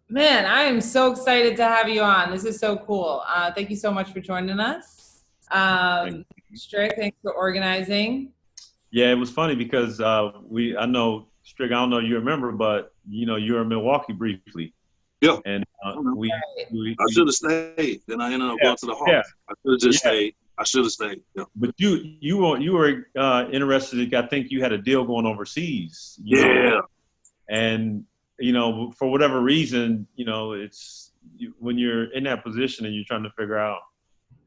Man, I am so excited to have you on. This is so cool. Thank you so much for joining us. Thank you. Strick, thanks for organizing. Yeah, it was funny because I know Strick. I don't know if you remember, but you were in Milwaukee briefly, Yeah, and I don't know. I should we have stayed. Then I ended up yeah going to the yeah Hawks. I should have just yeah. stayed. I should have stayed. Yeah. But you were interested. I think you had a deal going overseas, Yeah. and for whatever reason, when you're in that position and you're trying to figure out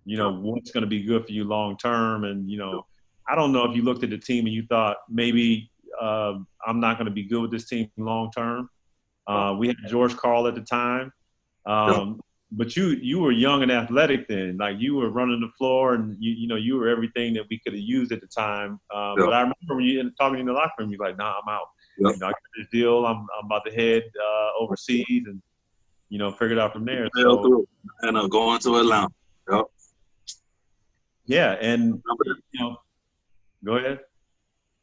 Yeah. what's going to be good for you long term. And, Yeah. I don't know if you looked at the team and you thought maybe I'm not going to be good with this team long term. We had George Carl at the time. Yeah. Um, but you were young and athletic then. Like you were running the floor and you were everything that we could have used at the time. Yeah. But I remember when you talking in the locker room, you're like, nah, I'm out. Yeah. I got this deal. I'm about to head overseas and figure it out from there. Fell So through and going to Atlanta. Yeah. yeah, and Remember that. go ahead.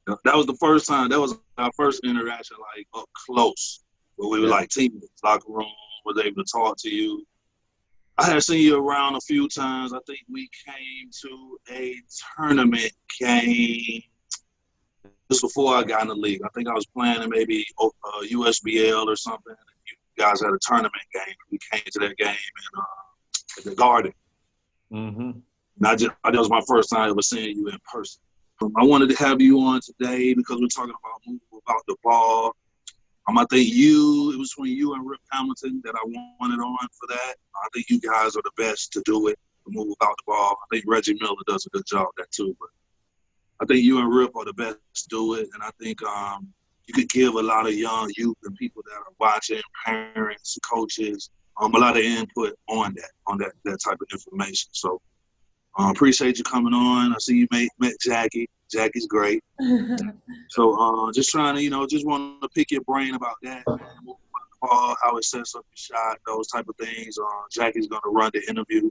Yeah. That was the first time. That was our first interaction, like up close, where we were Yeah. like teammates, locker room, was able to talk to you. I had seen you around a few times. I think we came to a tournament game just before I got in the league. I think I was playing in maybe USBL or something. You guys had a tournament game. We came to that game at the Garden. Mm-hmm. That was my first time ever seeing you in person. I wanted to have you on today because we're talking about moving about the ball. I think it was between you and Rip Hamilton that I wanted on for that. I think you guys are the best to do it, to move about the ball. I think Reggie Miller does a good job at that too. But I think you and Rip are the best to do it. And I think you could give a lot of young youth and people that are watching, parents, coaches, a lot of input on that type of information. So appreciate you coming on. I see you met Jackie. Jackie's great. So just trying to, just want to pick your brain about that, man. Moving the ball, how it sets up your shot, those type of things. Jackie's going to run the interview.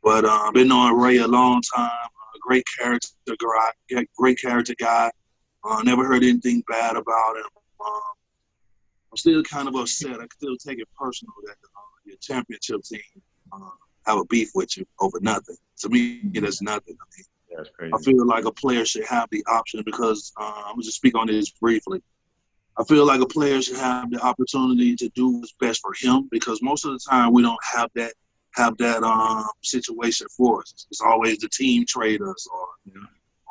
But I've been knowing Ray a long time. Great character guy. Great character guy. Never heard anything bad about him. I'm still kind of upset. I still take it personal that your championship team have a beef with you over nothing. To me, that's nothing. I mean, That's crazy. I feel like a player should have the option because I'm going to just speak on this briefly. I feel like a player should have the opportunity to do what's best for him because most of the time we don't have that situation for us. It's always the team trade us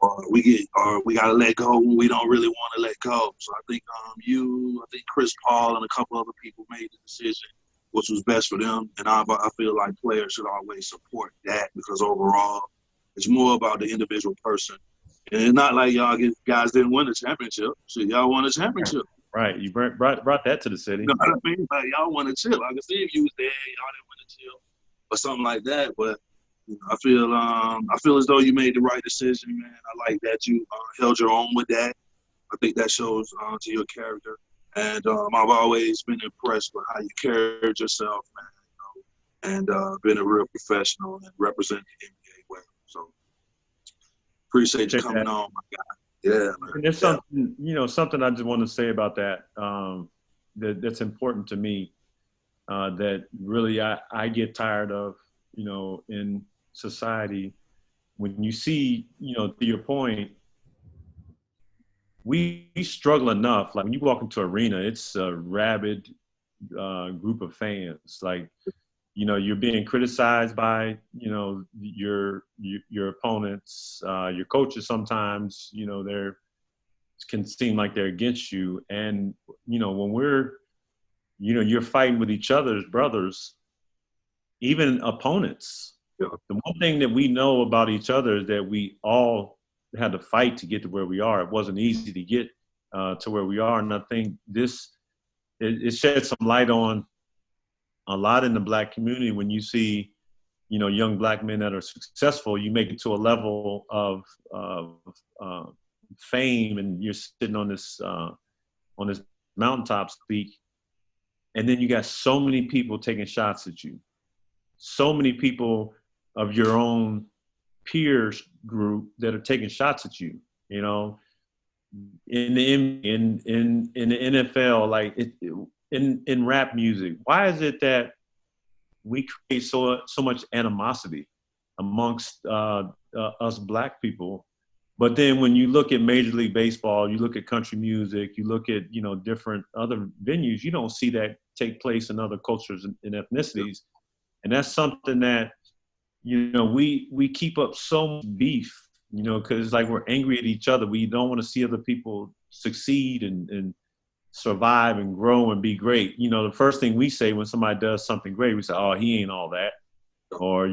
or we got to let go when we don't really want to let go. So I think I think Chris Paul and a couple other people made the decision which was best for them. And I feel like players should always support that because overall it's more about the individual person. And it's not like y'all guys didn't win a championship. So y'all won a championship. Right. You brought that to the city. You know what I mean? Like y'all won a chip. I can see if you was there, y'all didn't win a chip or something like that. But I feel as though you made the right decision, man. I like that you held your own with that. I think that shows to your character. And I've always been impressed with how you carried yourself, man. And been a real professional and representing the NBA well. So appreciate you coming on, my guy. Yeah, man. And there's something I just want to say about that that's important to me that really I get tired of, in society when you see, to your point, we struggle enough. Like when you walk into an arena, it's a rabid group of fans. Like, you're being criticized by, your opponents, your coaches sometimes, they're can seem like they're against you. And, when you're fighting with each other's brothers, even opponents. Yeah. The one thing that we know about each other is that we all had to fight to get to where we are. It wasn't easy to get to where we are. And I think it sheds some light on a lot in the Black community when you see, young Black men that are successful. You make it to a level of fame, and you're sitting on this mountaintop speak, and then you got so many people taking shots at you, so many people of your own peers group that are taking shots at you. In the NFL, like in rap music, why is it that we create so much animosity amongst us black people? But then when you look at Major League Baseball, you look at country music, you look at, different other venues, you don't see that take place in other cultures and ethnicities. And that's something that, we keep up so much beef, because it's like we're angry at each other. We don't want to see other people succeed and survive and grow and be great. The first thing we say when somebody does something great, we say, oh, he ain't all that. Or,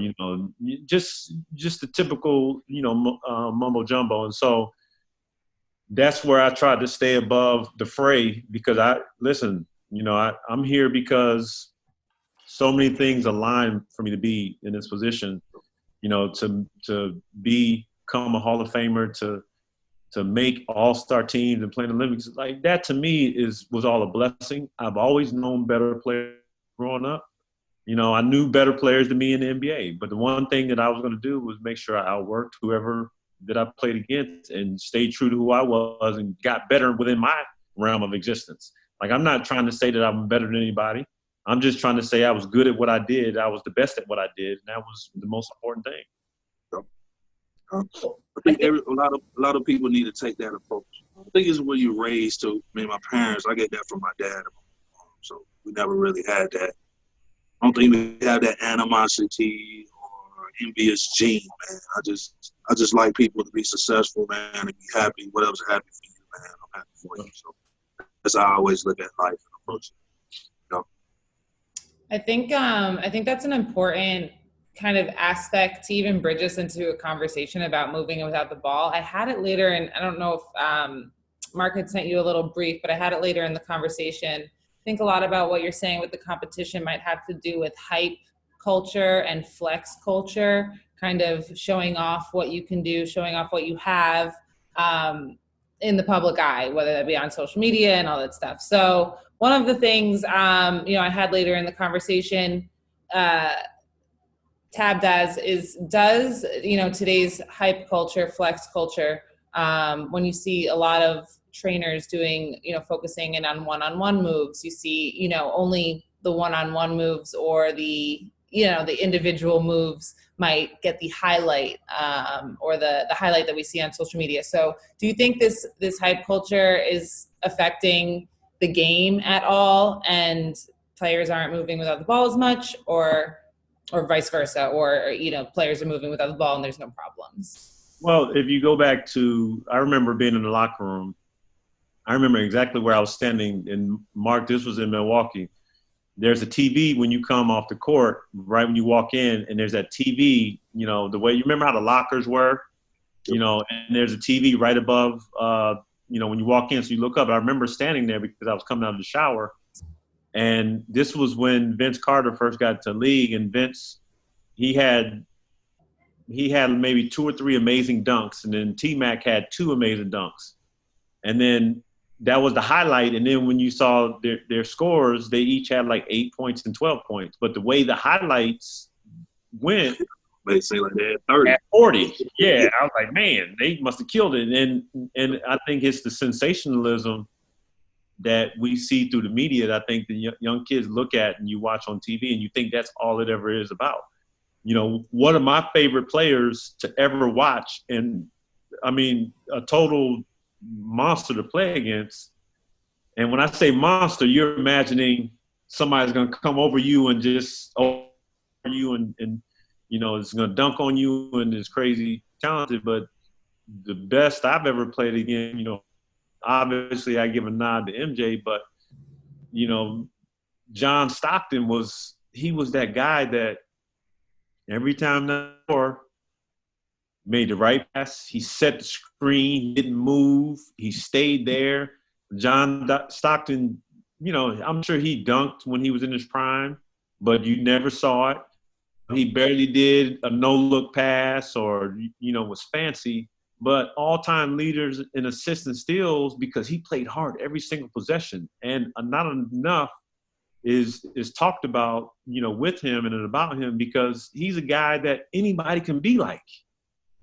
just the typical, mumbo jumbo. And so that's where I tried to stay above the fray, because I'm here because so many things align for me to be in this position, to become a Hall of Famer, to make all-star teams and play in the Olympics. Like that to me was all a blessing. I've always known better players growing up. I knew better players than me in the NBA, but the one thing that I was going to do was make sure I outworked whoever that I played against and stayed true to who I was and got better within my realm of existence. Like, I'm not trying to say that I'm better than anybody. I'm just trying to say I was good at what I did. I was the best at what I did, and that was the most important thing. I think a lot of people need to take that approach. I think it's where you're raised to. I mean, my parents, I get that from my dad and my mom, so we never really had that. I don't think we have that animosity or envious gene, man. I just like people to be successful, man, and be happy. Whatever's happy for you, man, I'm happy for you. So that's how I always look at life and approach it. I think that's an important kind of aspect to even bridge us into a conversation about moving without the ball. I had it later, and I don't know if Mark had sent you a little brief, but I had it later in the conversation. I think a lot about what you're saying with the competition might have to do with hype culture and flex culture, kind of showing off what you can do, showing off what you have in the public eye, whether that be on social media and all that stuff. So one of the things, I had later in the conversation tabbed as is, does, today's hype culture, flex culture, when you see a lot of trainers doing, focusing in on one-on-one moves, you see, only the one-on-one moves or the individual moves might get the highlight or the highlight that we see on social media. So do you think this hype culture is affecting the game at all, and players aren't moving without the ball as much, or vice versa, or players are moving without the ball and there's no problems? Well, if you go back to, I remember being in the locker room. I remember exactly where I was standing. And Mark, this was in Milwaukee. There's a TV when you come off the court, right when you walk in, and there's that TV, the way, you remember how the lockers were, and there's a TV right above, when you walk in, so you look up. I remember standing there because I was coming out of the shower. And this was when Vince Carter first got to the league, and Vince, he had maybe 2 or 3 amazing dunks, and then T-Mac had 2 amazing dunks. And then that was the highlight. And then when you saw their scores, they each had like 8 points and 12 points. But the way the highlights went, they say like they had 30. At 40. Yeah, I was like, man, they must have killed it. And I think it's the sensationalism that we see through the media that I think the young kids look at and you watch on TV, and you think that's all it ever is about. One of my favorite players to ever watch, and I mean, a total monster to play against. And when I say monster, you're imagining somebody's going to come over you and just over you and it's going to dunk on you and is crazy talented. But the best I've ever played against, obviously I give a nod to MJ, but, John Stockton was that guy that every time the score made the right pass, he set the screen, he didn't move, he stayed there. John Stockton, I'm sure he dunked when he was in his prime, but you never saw it. He barely did a no-look pass or, was fancy. But all-time leaders in assists and steals, because he played hard every single possession. And not enough is talked about, with him and about him, because he's a guy that anybody can be like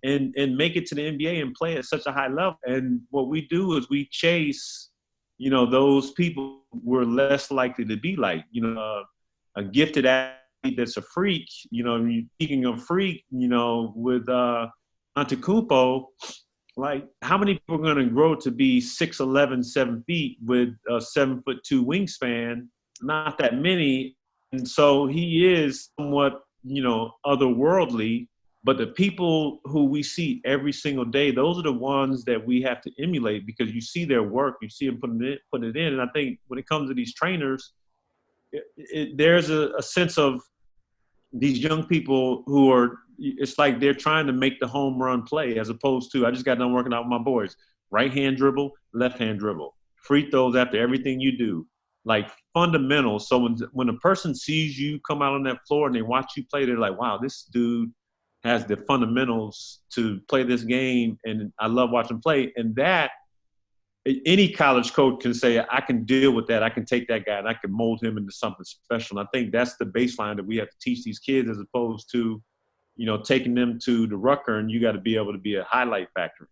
and make it to the NBA and play at such a high level. And what we do is we chase you know, those people were less likely to be like, you know, a gifted athlete that's a freak. You know, speaking of freak, you know, with Antetokounmpo, like how many people are going to grow to be 6'11", 7 feet with a 7'2" wingspan? Not that many. And so he is somewhat, you know, otherworldly. But the people who we see every single day, those are the ones that we have to emulate, because you see their work, you see them put it in. And I think when it comes to these trainers, there's a sense of these young people who are, it's like they're trying to make the home run play, as opposed to, I just got done working out with my boys, right hand dribble, left hand dribble, free throws after everything you do, like fundamentals. So when a person sees you come out on that floor and they watch you play, they're like, wow, this dude has the fundamentals to play this game, and I love watching play. And that, any college coach can say, I can deal with that. I can take that guy and I can mold him into something special. And I think that's the baseline that we have to teach these kids, as opposed to, you know, taking them to the Rucker and you got to be able to be a highlight factory.